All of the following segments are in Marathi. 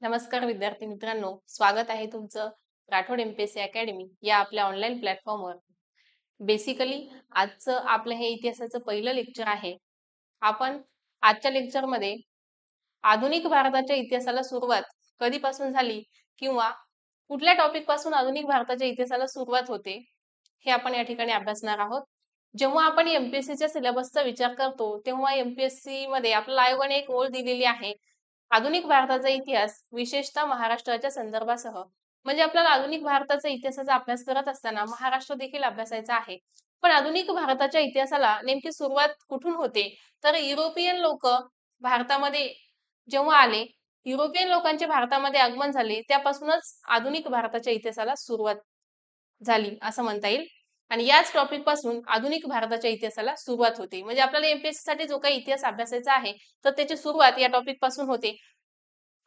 नमस्कार विद्यार्थी मित्रांनो, स्वागत आहे तुमचं राठोड एमपीएससी अकॅडमी या आपल्या ऑनलाईन प्लॅटफॉर्मवर. बेसिकली आजचं आपलं हे इतिहासाचं पहिलं लेक्चर आहे. आपण आजच्या लेक्चरमध्ये आधुनिक भारताच्या इतिहासाला सुरुवात कधीपासून झाली किंवा कुठल्या टॉपिक पासून आधुनिक भारताच्या इतिहासाला सुरुवात होते, हे आपण या ठिकाणी अभ्यासणार आहोत. जेव्हा आपण एमपीएससीच्या सिलेबसचा विचार करतो, तेव्हा एमपीएससी मध्ये आपल्या आयोगाने एक ओळ दिलेली आहे, आधुनिक भारताचा इतिहास विशेषतः महाराष्ट्राच्या संदर्भासह. म्हणजे आपल्याला आधुनिक भारताचा इतिहासाचा अभ्यास करत असताना महाराष्ट्र देखील अभ्यासायचा आहे. पण आधुनिक भारताच्या इतिहासाला नेमकी सुरुवात कुठून होते? तर युरोपियन लोक भारतामध्ये जेव्हा आले, युरोपियन लोकांचे भारतामध्ये आगमन झाले, त्यापासूनच आधुनिक भारताच्या इतिहासाला सुरुवात झाली असं म्हणता येईल. आणि याच टॉपिक पासून आधुनिक भारताच्या इतिहासाला सुरुवात होते. म्हणजे आपल्याला एमपीएससी साठी जो काही इतिहास अभ्यासायचा आहे, तर त्याची सुरुवात या टॉपिक पासून होते.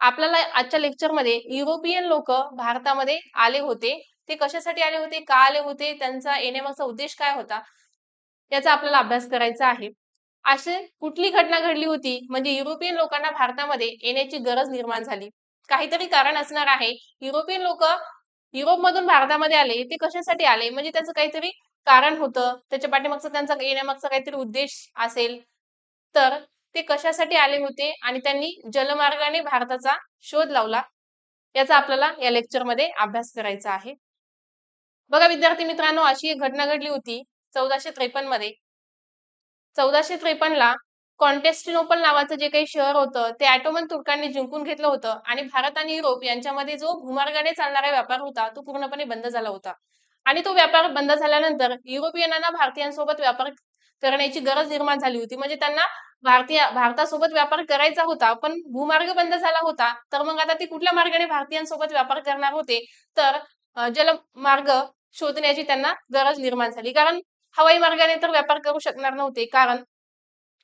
आपल्याला आजच्या लेक्चरमध्ये युरोपियन लोक भारतामध्ये आले होते, ते कशासाठी आले होते, का आले होते, त्यांचा येण्यामागचा उद्देश काय होता, याचा आपल्याला अभ्यास करायचा आहे. अशी कुठली घटना घडली होती म्हणजे युरोपियन लोकांना भारतामध्ये येण्याची गरज निर्माण झाली? काहीतरी कारण असणार आहे. युरोपियन लोक युरोपमधून भारतामध्ये आले, ते कशासाठी आले? म्हणजे त्याचं काहीतरी कारण होतं, त्याच्या पाठीमागचा त्यांचा येण्यामागचा काहीतरी उद्देश असेल. तर ते कशासाठी आले होते आणि त्यांनी जलमार्गाने भारताचा शोध लावला, याचा आपल्याला या लेक्चरमध्ये अभ्यास करायचा आहे. बघा विद्यार्थी मित्रांनो, अशी एक घटना घडली होती 1453 मध्ये. 1453 ला कॉन्स्टँटिनोपल नावाचं जे काही शहर होतं, ते ऑटोमन तुर्कांनी जिंकून घेतलं होतं आणि भारत आणि युरोप यांच्यामध्ये जो भूमार्गाने चालणारा व्यापार होता, तो पूर्णपणे बंद झाला होता. आणि तो व्यापार बंद झाल्यानंतर युरोपियनांना भारतीयांसोबत व्यापार करण्याची गरज निर्माण झाली होती. म्हणजे त्यांना भारतासोबत व्यापार करायचा होता, पण भूमार्ग बंद झाला होता. तर मग आता ते कुठल्या मार्गाने भारतीयांसोबत व्यापार करणार होते? तर जलमार्ग शोधण्याची त्यांना गरज निर्माण झाली. कारण हवाई मार्गाने तर व्यापार करू शकणार नव्हते, कारण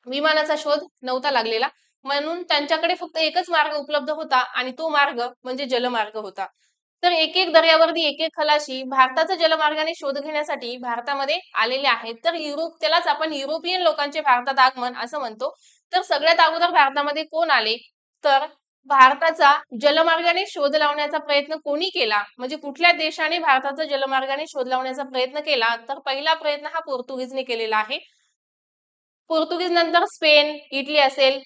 विमानाचा शोध नव्हता लागलेला. म्हणून त्यांच्याकडे फक्त एकच मार्ग उपलब्ध होता आणि तो मार्ग म्हणजे जलमार्ग होता. तर एक एक दर्यावरती एक एक खलाशी भारताचा जलमार्गाने शोध घेण्यासाठी भारतामध्ये आलेले आहेत. तर युरोप, त्यालाच आपण युरोपियन लोकांचे भारतात आगमन असं म्हणतो. तर सगळ्यात अगोदर भारतामध्ये कोण आले? तर भारताचा जलमार्गाने शोध लावण्याचा प्रयत्न कोणी केला, म्हणजे कुठल्या देशाने भारताचा जलमार्गाने शोध लावण्याचा प्रयत्न केला? तर पहिला प्रयत्न हा पोर्तुगीजने केलेला आहे. पोर्तुगीज नंतर स्पेन, इटली असेल,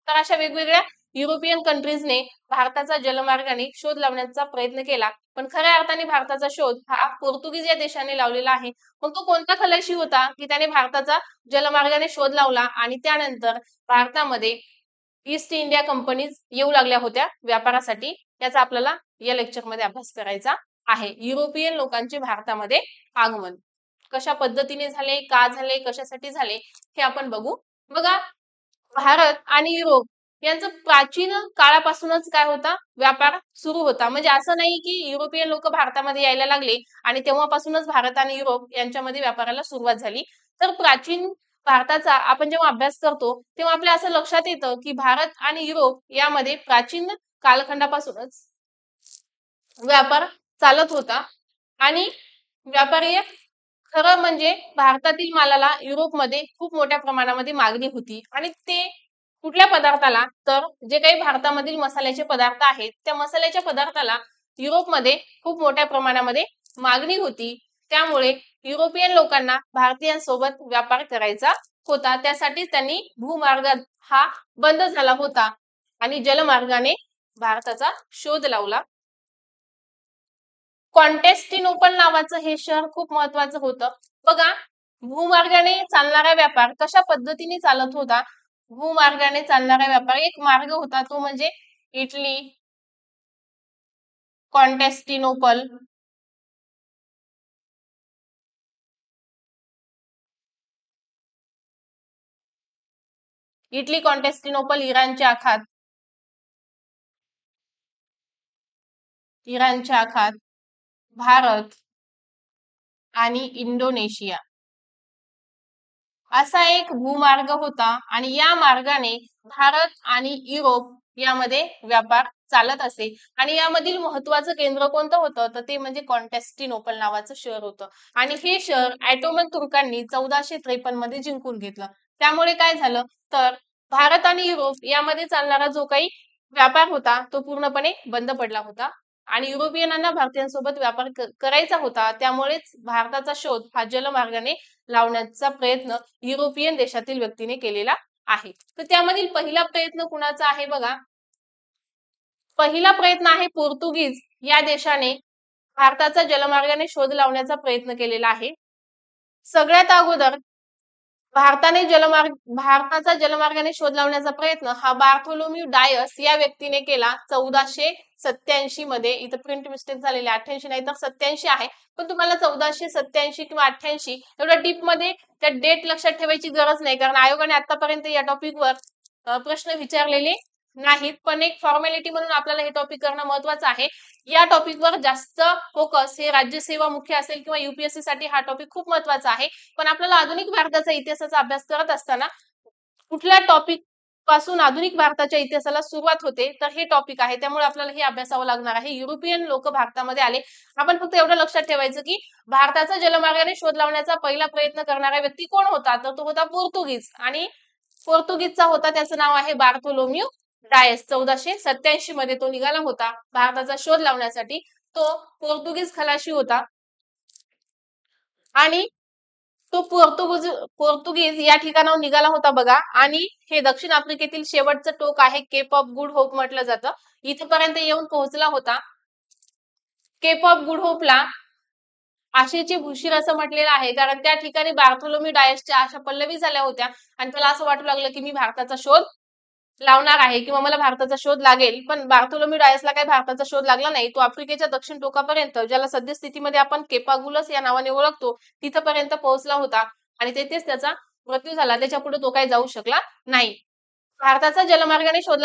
तर अशा वेगवेगळ्या युरोपियन कंट्रीजने भारताचा जलमार्गाने शोध लावण्याचा प्रयत्न केला. पण खऱ्या अर्थाने भारताचा शोध हा पोर्तुगीज या देशाने लावलेला आहे. मग तो कोणता खलाशी होता की त्याने भारताचा जलमार्गाने शोध लावला आणि त्यानंतर भारतामध्ये ईस्ट इंडिया कंपनीज येऊ लागल्या होत्या व्यापारासाठी? याचा आपल्याला या लेक्चरमध्ये अभ्यास करायचा आहे. युरोपियन लोकांचे भारतामध्ये आगमन कशा पद्धतीने झाले, का झाले, कशासाठी झाले, हे आपण बघू. बघा, भारत आणि युरोप यांचं प्राचीन काळापासूनच काय होता, व्यापार सुरू होता. म्हणजे असं नाही की युरोपियन लोक भारतामध्ये यायला लागले आणि तेव्हापासूनच भारत आणि युरोप यांच्यामध्ये व्यापाराला सुरुवात झाली. तर प्राचीन भारताचा आपण जेव्हा अभ्यास करतो, तेव्हा आपल्या असं लक्षात येतं की भारत आणि युरोप यामध्ये प्राचीन कालखंडापासूनच व्यापार चालत होता. आणि व्यापारी खरं म्हणजे भारतातील मालाला युरोपमध्ये खूप मोठ्या प्रमाणामध्ये मागणी होती. आणि ते कुठल्या पदार्थाला? तर जे काही भारतामधील मसाल्याचे पदार्थ आहेत, त्या मसाल्याच्या पदार्थाला युरोपमध्ये खूप मोठ्या प्रमाणामध्ये मागणी होती. त्यामुळे युरोपियन लोकांना भारतीयांसोबत व्यापार करायचा होता. त्यासाठी त्यांनी भूमार्ग हा बंद झाला होता आणि जलमार्गाने भारताचा शोध लावला. कॉन्स्टँटिनोपल नावाचं हे शहर खूप महत्वाचं होतं. बघा, भूमार्गाने चालणारा व्यापार कशा पद्धतीने चालत होता? भूमार्गाने चालणारा व्यापार एक मार्ग होता, तो म्हणजे इटली, कॉन्स्टँटिनोपल, इटली, कॉन्स्टँटिनोपल, इराणचे आखात, इराणचे आखात, भारत आणि इंडोनेशिया असा एक भूमार्ग होता. आणि या मार्गाने भारत आणि युरोप यामध्ये व्यापार चालत असे. आणि यामधील महत्वाचं केंद्र कोणतं होतं? तर ते म्हणजे कॉन्स्टँटिनोपल नावाचं शहर होतं. आणि हे शहर ऑटोमन तुर्कांनी 1453 मध्ये जिंकून घेतलं. त्यामुळे काय झालं, तर भारत आणि युरोप यामध्ये चालणारा जो काही व्यापार होता तो पूर्णपणे बंद पडला होता आणि युरोपियनांना भारतीयांसोबत व्यापार करायचा होता. त्यामुळेच भारताचा शोध हा जलमार्गाने लावण्याचा प्रयत्न युरोपियन देशातील व्यक्तीने केलेला आहे. तर त्यामधील पहिला प्रयत्न कुणाचा आहे बघा. पहिला प्रयत्न आहे पोर्तुगीज या देशाने भारताचा जलमार्गाने शोध लावण्याचा प्रयत्न केलेला आहे. सगळ्यात अगोदर भारताचा जलमार्गाने शोध लावण्याचा प्रयत्न हा बार्थोलोम्यू डायस या व्यक्तीने केला 1487 मध्ये. इथं प्रिंट मिस्टेक झालेली 88 नाही तर 87 आहे, पण तुम्हाला 1487 किंवा 88 एवढ्या डीप मध्ये त्या डेट लक्षात ठेवायची गरज नाही, कारण आयोगाने आतापर्यंत या टॉपिकवर प्रश्न विचारलेले नाहीत. पण एक फॉर्मॅलिटी म्हणून आपल्याला हे टॉपिक करणं महत्वाचं आहे. या टॉपिकवर जास्त फोकस हे राज्यसेवा मुख्य असेल किंवा युपीएससी साठी हा टॉपिक खूप महत्वाचा आहे. पण आपल्याला आधुनिक भारताचा इतिहासाचा अभ्यास करत असताना कुठल्या टॉपिक पासून आधुनिक भारताच्या इतिहासाला सुरुवात होते तर हे टॉपिक आहे. त्यामुळे आपल्याला हे अभ्यासावं लागणार आहे. युरोपियन लोक भारतामध्ये आले. आपण फक्त एवढं लक्षात ठेवायचं की भारताचा जलमार्गाने शोध लावण्याचा पहिला प्रयत्न करणारा व्यक्ती कोण होता, तर तो होता पोर्तुगीज. आणि पोर्तुगीजचा होता, त्याचं नाव आहे बार्थोलोम्यू डायस. 1487 मध्ये तो निघाला होता भारताचा शोध लावण्यासाठी. तो पोर्तुगीज खलाशी होता आणि तो पोर्तुगीज या ठिकाणाहून निघाला होता बघा. आणि हे दक्षिण आफ्रिकेतील शेवटचं टोक आहे, केप ऑफ गुड होप म्हटलं जातं. इथपर्यंत येऊन पोहोचला होता. केप ऑफ गुड होपला आशेची भूशीर असं म्हटलेलं आहे, कारण त्या ठिकाणी बार्थोलोम्यू डायसच्या आशा पल्लवी झाल्या होत्या आणि त्याला असं वाटू लागलं की मी भारताचा शोध लावणार आहे किंवा मला भारताचा शोध लागेल. पण बार्थोलोम्यू डायसला काही भारताचा शोध लागला नाही. तो आफ्रिकेच्या दक्षिण टोकापर्यंत, ज्याला सद्यस्थितीमध्ये आपण केपागुलस या नावाने ओळखतो, तिथपर्यंत पोहोचला होता आणि तेथेच त्याचा मृत्यू झाला. त्याच्या पुढे तो काही जाऊ शकला नाही. भारताचा जलमार्गाने शोध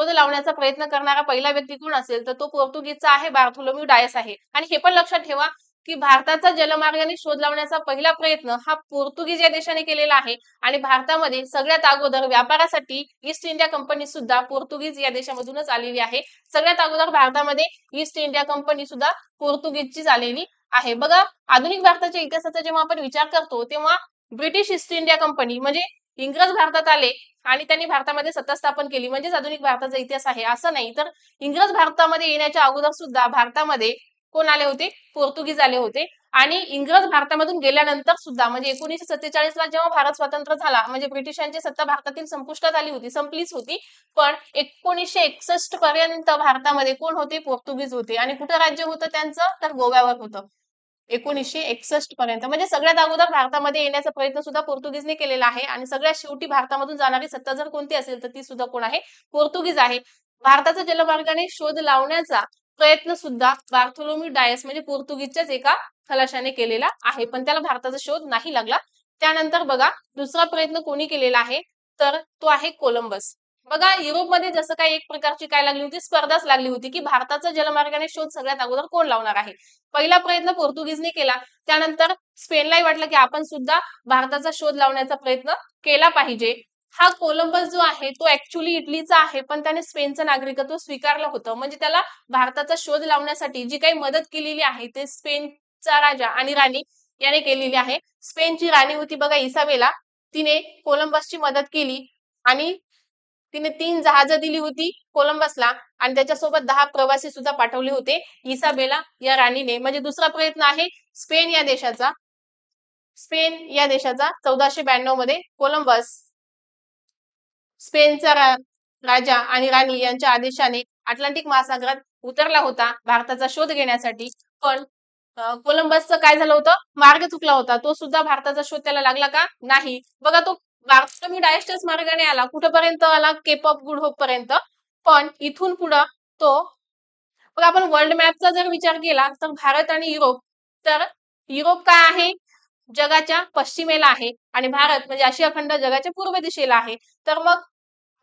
लावण्याचा प्रयत्न करणारा पहिला व्यक्ती कोण असेल, तर तो पोर्तुगीजचा आहे, बार्थोलोम्यू डायस आहे. आणि हे पण लक्षात ठेवा की भारताचा जलमार्गाने शोध लावण्याचा पहिला प्रयत्न हा पोर्तुगीज या देशाने केलेला आहे. आणि भारतामध्ये सगळ्यात अगोदर व्यापारासाठी ईस्ट इंडिया कंपनी सुद्धा पोर्तुगीज या देशामधूनच आलेली आहे. सगळ्यात अगोदर भारतामध्ये ईस्ट इंडिया कंपनी सुद्धा पोर्तुगीजचीच आलेली आहे. बघा, आधुनिक भारताच्या इतिहासाचा जेव्हा आपण विचार करतो तेव्हा ब्रिटिश ईस्ट इंडिया कंपनी म्हणजे इंग्रज भारतात आले आणि त्यांनी भारतामध्ये सत्ता स्थापन केली म्हणजेच आधुनिक भारताचा इतिहास आहे असं नाही. तर इंग्रज भारतामध्ये येण्याच्या अगोदर सुद्धा भारतामध्ये कोण आले होते, पोर्तुगीज आले होते. आणि इंग्रज भारतामधून गेल्यानंतर सुद्धा म्हणजे 1947 ला जेव्हा भारत स्वतंत्र झाला, म्हणजे ब्रिटिशांची सत्ता भारतातील संपुष्टात आली होती, संपलीच होती. पण 1961 पर्यंत भारतामध्ये कोण होते, पोर्तुगीज होते. आणि कुठं राज्य होतं त्यांचं, तर गोव्यावर होतं 1961 पर्यंत. म्हणजे सगळ्यात अगोदर भारतामध्ये येण्याचा प्रयत्न सुद्धा पोर्तुगीजने केलेला आहे. आणि सगळ्यात शेवटी भारतामधून जाणारी सत्ता जर कोणती असेल तर ती सुद्धा कोण आहे, पोर्तुगीज आहे. भारताचा जलमार्गाने शोध लावण्याचा प्रयत्न सुद्धा बार्थोलोम्यू डायस म्हणजे पोर्तुगीजच्याच एका खलाशाने केलेला आहे, पण त्याला भारताचा शोध नाही लागला. त्यानंतर बघा, दुसरा प्रयत्न कोणी केलेला आहे, तर तो आहे कोलंबस. बघा, युरोपमध्ये जसं काही एक प्रकारची काय लागली होती, स्पर्धाच लागली होती की भारताचा जलमार्गाने शोध सगळ्यात अगोदर कोण लावणार आहे. पहिला प्रयत्न पोर्तुगीजने केला. त्यानंतर स्पेनलाही वाटलं की आपण सुद्धा भारताचा शोध लावण्याचा प्रयत्न केला पाहिजे. हा कोलंबस जो आहे तो ऍक्च्युली इटलीचा आहे, पण त्याने स्पेनचं नागरिकत्व स्वीकारलं होतं. म्हणजे त्याला भारताचा शोध लावण्यासाठी जी काही मदत केलेली आहे ते स्पेनचा राजा आणि राणी याने केलेली आहे. स्पेनची राणी होती बघा इसाबेला, तिने कोलंबसची मदत केली आणि तिने 3 जहाजं दिली होती कोलंबसला आणि त्याच्यासोबत 10 प्रवासी सुद्धा पाठवले होते इसाबेला या राणीने. म्हणजे दुसरा प्रयत्न आहे स्पेन या देशाचा. 1492 मध्ये कोलंबस स्पेनचा राजा आणि राणी यांच्या आदेशाने अटलांटिक महासागरात उतरला होता भारताचा शोध घेण्यासाठी. पण कोलंबसचं काय झालं होतं, मार्ग चुकला होता. तो सुद्धा भारताचा शोध त्याला लागला का, नाही. बघा, तो बार्थोलोम्यू डायसच्याच मार्गाने आला. कुठपर्यंत आला, केप ऑफ गुड होप पर्यंत. पण इथून पुढं तो, बघा, आपण वर्ल्ड मॅपचा जर विचार केला तर भारत आणि युरोप, तर युरोप काय आहे, जगाच्या पश्चिमेला आहे आणि भारत म्हणजे आशिया खंड जगाच्या पूर्व दिशेला आहे. तर मग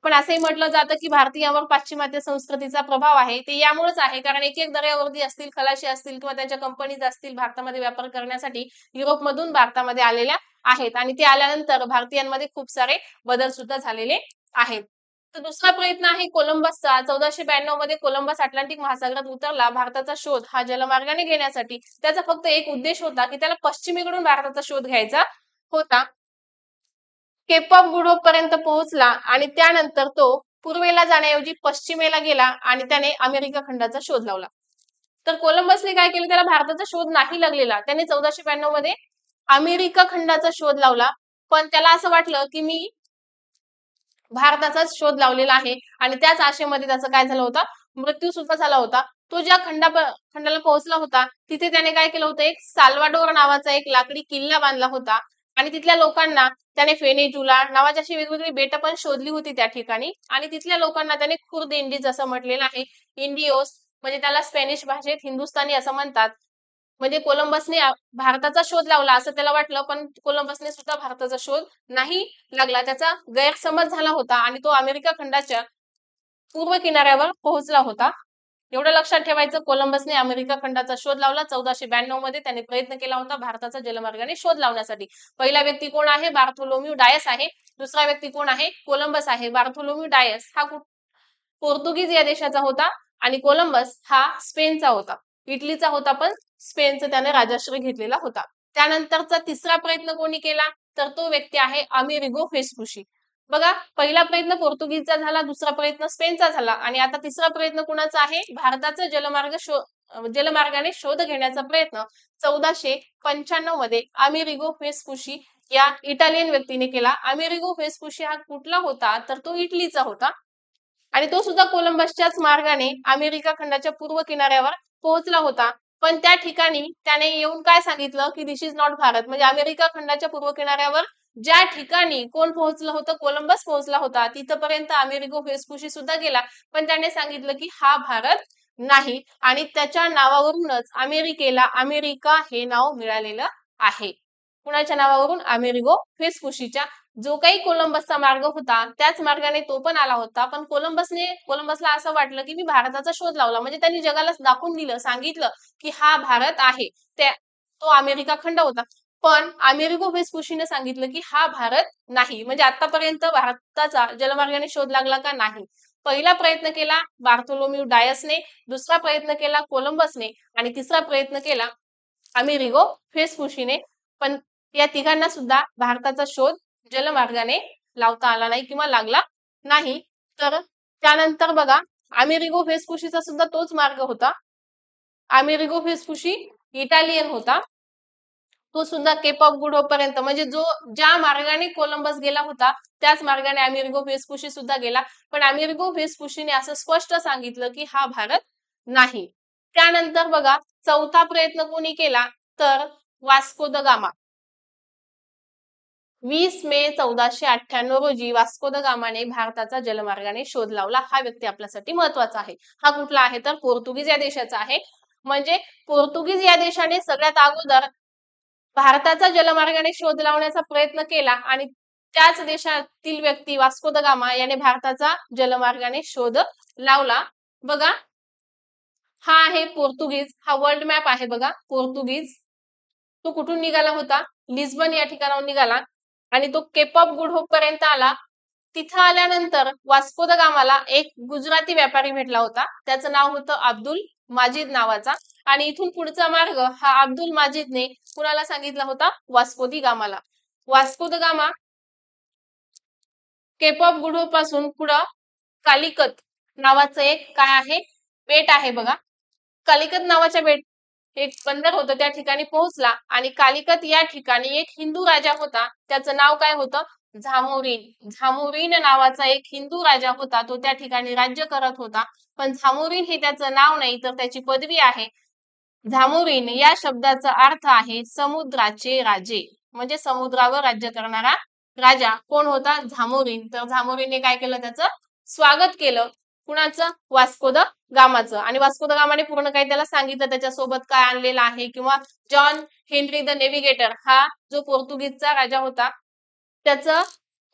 पण असंही म्हटलं जातं की भारतीयांवर पाश्चिमात्य संस्कृतीचा प्रभाव आहे. ते यामुळेच आहे कारण एक एक दर्यावर्दी असतील, खलाशी असतील किंवा त्यांच्या कंपनीज असतील भारतामध्ये व्यापार करण्यासाठी युरोपमधून भारतामध्ये आलेल्या आहेत. आणि ते आल्यानंतर भारतीयांमध्ये खूप सारे बदल सुद्धा झालेले आहेत. तर दुसरा प्रयत्न आहे कोलंबसचा. 1492 मध्ये कोलंबस अटलांटिक महासागरात उतरला भारताचा शोध हा जलमार्गाने घेण्यासाठी. त्याचा फक्त एक उद्देश होता की त्याला पश्चिमेकडून भारताचा शोध घ्यायचा होता. केप ऑफ गुड होप पर्यंत पोहोचला आणि त्यानंतर तो पूर्वेला जाण्याऐवजी पश्चिमेला गेला आणि त्याने अमेरिका खंडाचा शोध लावला. तर कोलंबसने काय केलं, त्याला भारताचा शोध नाही लागलेला. त्याने 1492 मध्ये अमेरिका खंडाचा शोध लावला. पण त्याला असं वाटलं की मी भारताचाच शोध लावलेला आहे आणि त्याच आशेमध्ये त्याचं काय झालं होतं, मृत्यू सुद्धा झाला होता. तो ज्या खंडाला पोहोचला होता तिथे त्याने काय केलं होतं, एक साल्वाडोर नावाचा एक लाकडी किल्ला बांधला होता आणि तिथल्या लोकांना त्याने फेनेजुला नावाची अशी वेगवेगळी बेटं पण शोधली होती त्या ठिकाणी आणि तिथल्या लोकांना त्याने खुर्द इंडीज असं म्हटलेलं आहे. इंडिओस म्हणजे त्याला स्पॅनिश भाषेत हिंदुस्थानी असं म्हणतात. म्हणजे कोलंबसने भारताचा शोध लावला असं त्याला वाटलं, पण कोलंबसने सुद्धा भारताचा शोध नाही लागला. त्याचा गैरसमज झाला होता आणि तो अमेरिका खंडाच्या पूर्व किनाऱ्यावर पोहोचला होता. एवढं लक्षात ठेवायचं, कोलंबसने अमेरिका खंडाचा शोध लावला. 1492 मध्ये त्याने प्रयत्न केला होता भारताचा जलमार्गाने शोध लावण्यासाठी. पहिला व्यक्ती कोण आहे, बार्थोलोम्यू डायस आहे. दुसरा व्यक्ती कोण आहे, कोलंबस आहे. बार्थोलोम्यू डायस हा पोर्तुगीज या देशाचा होता आणि कोलंबस हा स्पेनचा होता. इटलीचा होता पण स्पेनचं त्याने राजाश्रय घेतलेला होता. त्यानंतरचा तिसरा प्रयत्न कोणी केला, तर तो व्यक्ती आहे अमेरिगो वेस्पुशी. बघा, पहिला प्रयत्न पोर्तुगीजचा झाला, दुसरा प्रयत्न स्पेनचा झाला आणि आता तिसरा प्रयत्न कुणाचा आहे, भारताचा जलमार्गाने शोध घेण्याचा प्रयत्न 1495 मध्ये अमेरिगो वेस्पुशी या इटालियन व्यक्तीने केला. अमेरिगो वेस्पुशी हा कुठला होता, तर तो इटलीचा होता आणि तो सुद्धा कोलंबसच्याच मार्गाने अमेरिका खंडाच्या पूर्व किनाऱ्यावर पोहोचला होता. पण त्या ठिकाणी त्याने येऊन काय सांगितलं की दिस इज नॉट भारत. म्हणजे अमेरिका खंडाच्या पूर्व किनाऱ्यावर ज्या ठिकाणी कोण पोहोचलं होतं, कोलंबस पोहोचला होता, तिथपर्यंत अमेरिगो वेस्पुशी सुद्धा गेला. पण त्याने सांगितलं की हा भारत नाही आणि त्याच्या नावावरूनच अमेरिकेला अमेरिका हे नाव मिळालेलं आहे. कुणाच्या नावावरून, अमेरिगो वेस्पुशीच्या. जो काही कोलंबसचा मार्ग होता त्याच मार्गाने तो पण आला होता. पण कोलंबसला असं वाटलं की मी भारताचा शोध लावला, म्हणजे त्यांनी जगाला दाखवून दिलं, सांगितलं की हा भारत आहे. तो अमेरिका खंड होता. पण अमेरिगो वेस्पुशीने सांगितलं की हा भारत नाही. म्हणजे आतापर्यंत भारताचा जलमार्गाने शोध लागला का, नाही. पहिला प्रयत्न केला बार्थोलोम्यू डायसने, दुसरा प्रयत्न केला कोलंबसने आणि तिसरा प्रयत्न केला अमेरिगो वेस्पुशीने. पण या तिघांना सुद्धा भारताचा शोध जलमार्गाने लावता आला नाही किंवा लागला नाही. तर त्यानंतर बघा, अमेरिगो वेस्पुशीचा सुद्धा तोच मार्ग होता. अमेरिगो वेस्पुशी इटालियन होता. तो सुद्धा केप ऑफ गुड होप पर्यंत, म्हणजे ज्या मार्गाने कोलंबस गेला होता त्याच मार्गाने अमेरिगो वेस्पुशी सुद्धा गेला. पण अमेरिगो वेस्पुशीने असं स्पष्ट सांगितलं की हा भारत नाही. त्यानंतर बघा, चौथा प्रयत्न कोणी केला, तर वास्को द गामा. 20 मे 1498 रोजी वास्को द गामाने भारताचा जलमार्गाने शोध लावला. हा व्यक्ती आपल्यासाठी महत्वाचा आहे. हा कुठला आहे, तर पोर्तुगीज या देशाचा आहे. म्हणजे पोर्तुगीज या देशाने सगळ्यात अगोदर भारताचा जलमार्गाने शोध लावण्याचा प्रयत्न केला आणि त्याच देशातील व्यक्ती वास्को द गामा याने भारताचा जलमार्गाने शोध लावला. बघा, हा आहे पोर्तुगीज. हा वर्ल्ड मॅप आहे बघा, पोर्तुगीज. तो कुठून निघाला होता, लिस्बन या ठिकाणाहून निघाला आणि तो केप ऑफ गुड होप पर्यंत आला. तिथं आल्यानंतर वास्को द गामाला एक गुजराती व्यापारी भेटला होता. त्याचं नाव होतं अब्दुल माजिद नावाचा आणि इथून पुढचा मार्ग हा अब्दुल माजिदने कुणाला सांगितला होता, वास्को दी गामाला. Vasco da Gama Cape of Good Hope पासून पुढं कालिकत नावाचं एक काय आहे, बेट आहे बघा. कालिकत नावाच्या एक बंदर होतं, त्या ठिकाणी पोहोचला आणि कालिकत या ठिकाणी एक हिंदू राजा होता. त्याचं नाव काय होतं, झामोरीन. झामोरीन नावाचा एक हिंदू राजा होता, तो त्या ठिकाणी राज्य करत होता. पण झामोरीन हे त्याचं नाव नाही, तर त्याची पदवी आहे. झामोरीन या शब्दाचा अर्थ आहे समुद्राचे राजे. म्हणजे समुद्रावर राज्य करणारा राजा कोण होता, झामोरीन. तर झामोरीनने काय केलं, त्याचं स्वागत केलं. कुणाचं, वास्को द गामाचं. आणि वास्को द गामाने पूर्ण काही त्याला सांगितलं, त्याच्यासोबत काय आणलेलं आहे. किंवा जॉन हेनरी द नेव्हिगेटर हा जो पोर्तुगीजचा राजा होता, त्याचं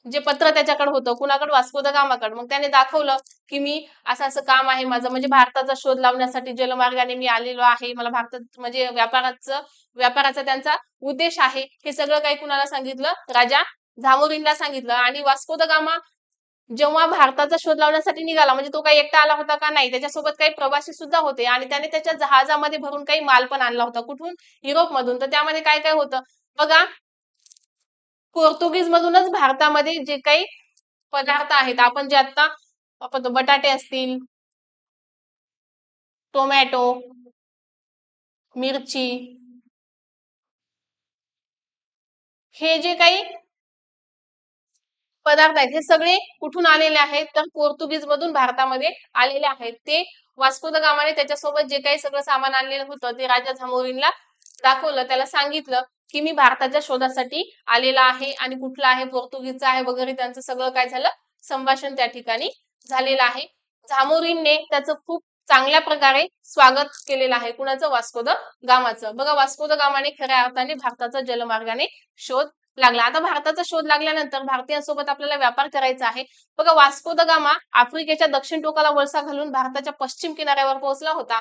जे पत्र त्याच्याकडे होतं, कुणाकडे, वास्को द गामाकडे. मग त्याने दाखवलं की मी असं असं काम आहे माझं, म्हणजे भारताचा शोध लावण्यासाठी जलमार्गाने मी आलेलो आहे. मला भारतात म्हणजे व्यापाराचा त्यांचा उद्देश आहे. हे सगळं काही कुणाला सांगितलं, राजा झामोरीनला सांगितलं. आणि वास्को द गामा जेव्हा भारताचा शोध लावण्यासाठी निघाला, म्हणजे तो काही एकटा आला होता का, नाही, त्याच्यासोबत काही प्रवासी सुद्धा होते आणि त्याने त्याच्या जहाजामध्ये भरून काही माल पण आणला होता. कुठून, युरोप मधून. तर त्यामध्ये काय काय होतं बघा, पोर्तुगीज मधूनच भारतामध्ये जे काही पदार्थ आहेत, आपण जे आता आपण तो बटाटे असतील, टोमॅटो, मिरची, हे जे काही पदार्थ आहेत हे सगळे कुठून आलेले आहेत तर पोर्तुगीज मधून भारतामध्ये आलेले आहेत. ते वास्को द गामाने त्याच्यासोबत जे काही सगळं सामान आणलेलं होतं ते राजा झामोरीनला दाखवलं, त्याला सांगितलं की मी भारताच्या शोधासाठी आलेला आहे आणि कुठला आहे, पोर्तुगीजचा आहे वगैरे, त्यांचं सगळं काय झालं संभाषण त्या ठिकाणी झालेलं आहे. झामोरीनने त्याचं खूप चांगल्या प्रकारे स्वागत केलेलं आहे. कुणाचं? वास्को द गामाचं. बघा, वास्को द गामाने खऱ्या अर्थाने भारताचा जलमार्गाने शोध लागला. आता भारताचा शोध लागल्यानंतर भारतीयांसोबत आपल्याला व्यापार करायचा आहे. बघा, वास्को द गामा आफ्रिकेच्या दक्षिण टोकाला वळसा घालून भारताच्या पश्चिम किनाऱ्यावर पोहोचला होता.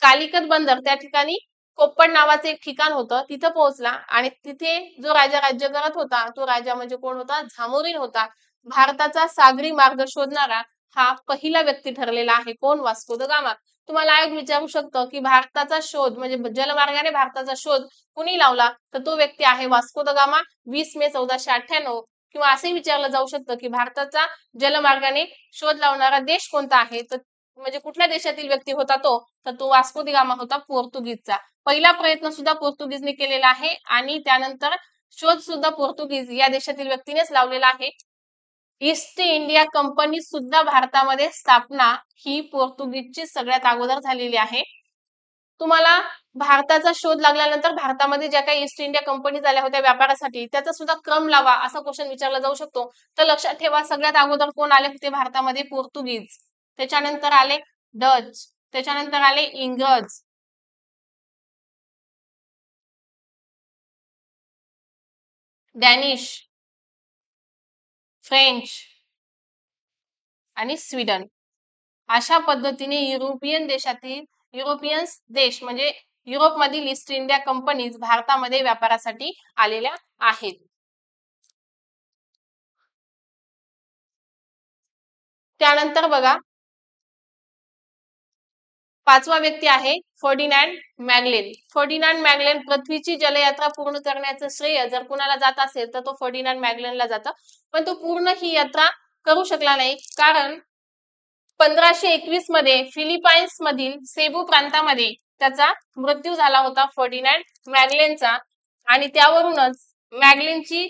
कालिकत बंदर त्या ठिकाणी कोप्पड नावाचं एक ठिकाण होतं, तिथं पोहोचला आणि तिथे जो राजा राज्य करत होता तो राजा म्हणजे कोण होता? झामोरीन होता. भारताचा सागरी मार्ग शोधणारा हा पहिला व्यक्ती ठरलेला आहे. कोण? Vasco da gamma. तुम्हाला आयोग विचारू शकतं की भारताचा शोध म्हणजे जलमार्गाने भारताचा शोध कुणी लावला, तर तो व्यक्ती आहे वास्को द गामा, 20 मे 1498. किंवा असंही विचारलं जाऊ शकतं की भारताचा जलमार्गाने शोध लावणारा देश कोणता आहे, तर म्हणजे कुठल्या देशातील व्यक्ती होता तो, तर तो वास्को द गामा होता, पोर्तुगीजचा. पहिला प्रयत्न सुद्धा पोर्तुगीजने केलेला आहे आणि त्यानंतर शोध सुद्धा पोर्तुगीज या देशातील व्यक्तीनेच लावलेला आहे. ईस्ट इंडिया कंपनी सुद्धा भारतामध्ये स्थापना ही पोर्तुगीजची सगळ्यात अगोदर झालेली आहे. तुम्हाला भारताचा शोध लागल्यानंतर भारतामध्ये ज्या काही ईस्ट इंडिया कंपनी झाल्या होत्या व्यापारासाठी त्याचा सुद्धा क्रम लावा, असा क्वेश्चन विचारला जाऊ शकतो. तर लक्षात ठेवा, सगळ्यात अगोदर कोण आले होते भारतामध्ये? पोर्तुगीज. त्याच्यानंतर आले डच, त्याच्यानंतर आले इंग्रज, डॅनिश, फ्रेंच आणि स्वीडन. अशा पद्धतीने युरोपियन देश म्हणजे युरोपमधील ईस्ट इंडिया कंपनीज भारतामध्ये व्यापारासाठी आलेल्या आहेत. त्यानंतर बघा, पाचवा व्यक्ती आहे फर्डिनॅन्ड मॅगलेन. फर्डिनॅन्ड मॅगलेन पृथ्वीची जलयात्रा पूर्ण करण्याचं श्रेय जर कुणाला जात असेल तर तो फर्डिनॅन्ड मॅगलेनला जातं. पण तो पूर्ण ही यात्रा करू शकला नाही, कारण 1521 मध्ये फिलिपाईन्स मधील सेबू प्रांतामध्ये त्याचा मृत्यू झाला होता, फर्डिनॅन्ड मॅगलेनचा. आणि त्यावरूनच मॅगलेनची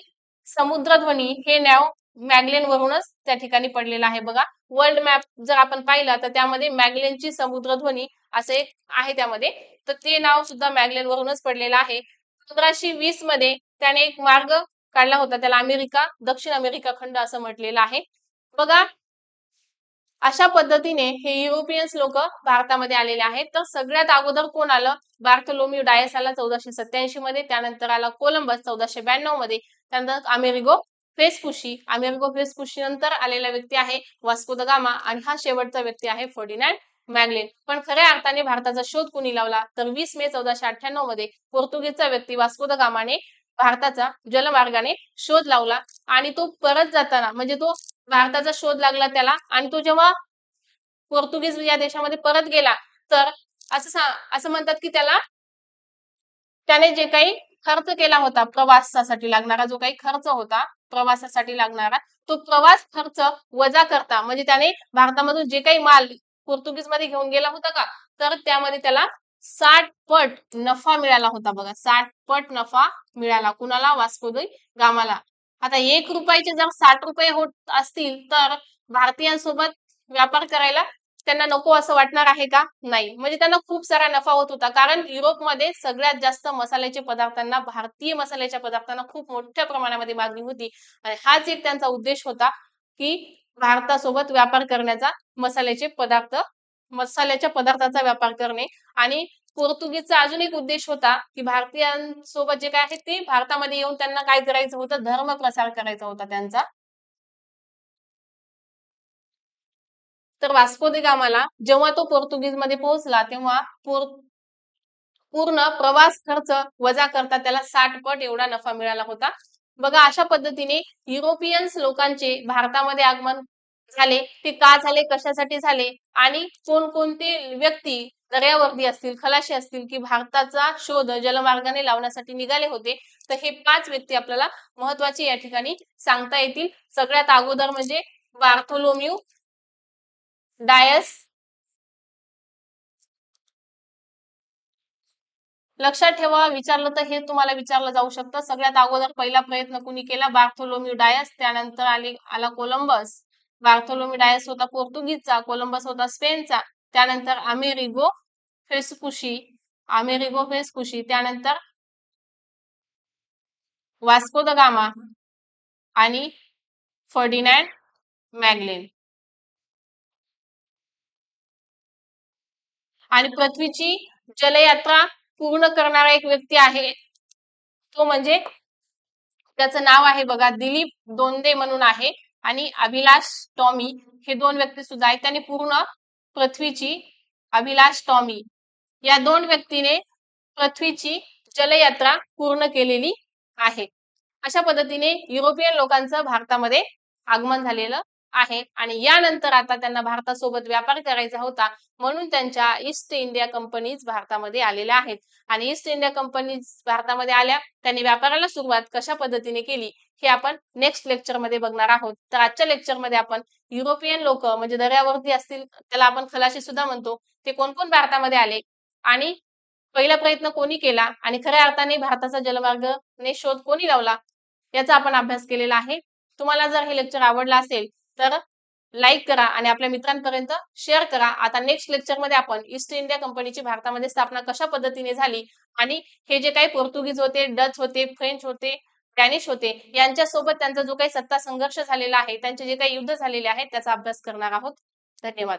समुद्रध्वनी हे नाव मॅगलेन वरूनच त्या ठिकाणी पडलेलं आहे. बघा, वर्ल्ड मॅप जर आपण पाहिला तर त्यामध्ये मॅगलेनची समुद्रध्वनी असे आहे त्यामध्ये, तर ते नाव सुद्धा मॅगलेन वरूनच पडलेलं आहे. 1520 मध्ये त्याने एक मार्ग काढला होता, त्याला अमेरिका, दक्षिण अमेरिका खंड असं म्हटलेलं आहे. बघा, अशा पद्धतीने हे युरोपियन्स लोक भारतामध्ये आलेले आहेत. तर सगळ्यात अगोदर कोण आलं? बार्थोलोम्यू डायस आला 1487 मध्ये, त्यानंतर आला कोलंबस 1492 मध्ये, त्यानंतर अमेरिगो वेस्पुशी नंतर आलेला व्यक्ती आहे वास्को द गामा आणि हा शेवटचा व्यक्ती आहे फर्डिनॅन्ड मॅगलेन. पण खऱ्या अर्थाने भारताचा शोध कुणी लावला, तर 20 मे 1498 मध्ये पोर्तुगीजचा व्यक्ती वास्को द गामाने भारताचा जलमार्गाने शोध लावला. आणि तो परत जाताना म्हणजे तो भारताचा शोध लागला त्याला आणि तो जेव्हा पोर्तुगीज या देशामध्ये परत गेला, तर असं म्हणतात की त्याने जे काही खर्च केला होता प्रवासासाठी लागणारा, जो काही खर्च होता प्रवासासाठी लागणारा, तो प्रवास खर्च वजा करता म्हणजे त्याने भारतामधून जे काही माल पोर्तुगीज मध्ये घेऊन गेला होता का, तर त्यामध्ये त्याला 60 पट नफा मिळाला होता. बघा, 60 पट नफा मिळाला कुणाला? वास्को द गामाला. आता 1 रुपयाचे जर 60 रुपये होत असतील तर भारतीयांसोबत व्यापार करायला त्यांना नको असं वाटणार आहे का? नाही. म्हणजे त्यांना खूप सारा नफा होत होता, कारण युरोपमध्ये सगळ्यात जास्त मसाल्याच्या पदार्थांना, भारतीय मसाल्याच्या पदार्थांना खूप मोठ्या प्रमाणामध्ये मागणी होती आणि हाच एक त्यांचा उद्देश होता की भारतासोबत व्यापार करण्याचा, मसाल्याच्या पदार्थाचा व्यापार करणे. आणि पोर्तुगीजचा अजून एक उद्देश होता की भारतीयांसोबत जे काय आहे ते भारतामध्ये येऊन त्यांना काय करायचं होतं? धर्म प्रसार करायचा होता त्यांचा. तर वास्को द गामाला जेव्हा तो पोर्तुगीज मध्ये पोहोचला तेव्हा पूर्ण प्रवास खर्च वजा करता त्याला 60 पट एवढा नफा मिळाला होता. बघा, अशा पद्धतीने युरोपियन्स लोकांचे भारतामध्ये आगमन झाले. ते का झाले, कशासाठी झाले आणि कोणकोणते व्यक्ती दर्यावर्दी असतील, खलाशी असतील की भारताचा शोध जलमार्गाने लावण्यासाठी निघाले होते, तर हे 5 व्यक्ती आपल्याला महत्वाचे या ठिकाणी सांगता येतील. सगळ्यात अगोदर म्हणजे बार्थोलोम्यू डायस. लक्षात ठेवा, विचारलं तर हे तुम्हाला विचारलं जाऊ शकतं. सगळ्यात अगोदर पहिला प्रयत्न कुणी केला? Bartholomew Dias. त्यानंतर आला कोलंबस. बार्थोलोम्यू डायस होता पोर्तुगीजचा, कोलंबस होता स्पेनचा. त्यानंतर अमेरिगो वेस्पुशी. त्यानंतर वास्को द गामा आणि फर्डिनॅन्ड मॅगलेन. आणि पृथ्वीची जलयात्रा पूर्ण करणारा एक व्यक्ती आहे, तो म्हणजे त्याचं नाव आहे बघा दिलीप दोंदे म्हणून आहे, आणि अभिलाष टॉमी, हे दोन व्यक्ती सुद्धा आहेत. त्यांनी पूर्ण पृथ्वीची, अभिलाष टॉमी या दोन व्यक्तीने पृथ्वीची जलयात्रा पूर्ण केलेली आहे. अशा पद्धतीने युरोपियन लोकांचं भारतामध्ये आगमन झालेलं आहे. आणि यानंतर आता त्यांना भारतासोबत व्यापार करायचा होता, म्हणून त्यांच्या ईस्ट इंडिया कंपनीज भारतामध्ये आलेल्या आहेत. आणि ईस्ट इंडिया कंपनीज भारतामध्ये आल्या, त्यांनी व्यापाराला सुरुवात कशा पद्धतीने केली हे आपण नेक्स्ट लेक्चर मध्ये बघणार आहोत. तर आजच्या लेक्चर मध्ये आपण युरोपियन लोक म्हणजे दर्यावरती असतील, त्याला आपण खलाशी सुद्धा म्हणतो, ते कोण कोण भारतामध्ये आले आणि पहिला प्रयत्न कोणी केला आणि खऱ्या अर्थाने भारताचा जलमार्गने शोध कोणी लावला, याचा आपण अभ्यास केलेला आहे. तुम्हाला जर हे लेक्चर आवडलं असेल तर लाईक करा आणि आपल्या मित्रांपर्यंत शेअर करा. आता नेक्स्ट लेक्चर मध्ये आपण ईस्ट इंडिया कंपनीची भारतामध्ये स्थापना कशा पद्धतीने झाली आणि हे जे काही पोर्तुगीज होते, डच होते, फ्रेंच होते, स्पॅनिश होते, यांच्यासोबत त्यांचा जो काही सत्ता संघर्ष झालेला आहे, त्यांचे जे काही युद्ध झालेले आहेत, त्याचा अभ्यास करणार आहोत. धन्यवाद.